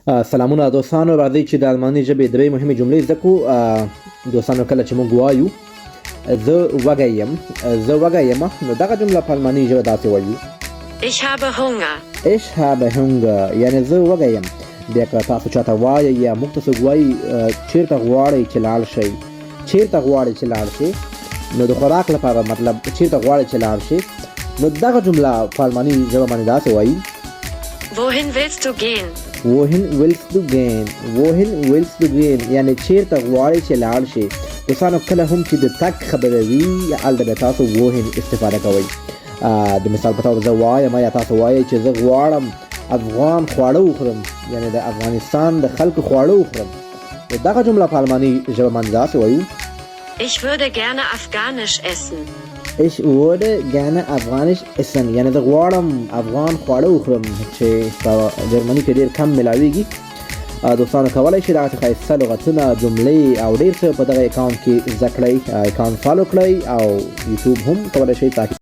سلامونه دوستانو، راځئ چې د الماني ژبې درې مهمې جملې زده کړو. دوستانو، کله چې موږ وایو زه وږی یم، زه وږی یم، نو دغه جمله په الماني ژبه داسې وایو: Ich habe Hunger. Ich habe Hunger، یعنې زه وږی یم. بیا که تاسو چاته وایئ یا موږ ته څوک وایي چیرته غواړئ چې لاړ شئ، چیرته غواړئ چې لاړ شئ، نو د خوراک لپاره مطلب چیرته غواړئ چې لاړ شئ، نو دغه جمله په الماني ژبه باندې داسې وایي: Wohin willst du gehen? Wohin willst du gehen؟ Wohin willst du gehen؟ یعنی چیرته غواړئ چې لاړ شئ. دوستانو، کله هم چې د تګ خبره وي هلته به تاسو wohin استفاده کوئ. د مثال په توګه زه وایم یا تاسو وایئ چې زه غواړم افغان خواړه وخورم، یعنی د افغانستان د خلکو خواړه وخورم. دغه جمله په الماني ژبه باندې داسې وایو: Ich würde gerne Afghanisch essen. Ich würde gerne Afghanisch essen، یعنی زه غواړم افغان خواړه وخورم چې په جرمني کې ډېر کم ملاویږي. دوستانو، کولی شئ دغسې ښایسته لغتونه، جملې او ډېر څه په دغه اکاونټ کې زده کړئ. اکاونټ فالو کړئ او یوټیوب هم کولی شئ تاکي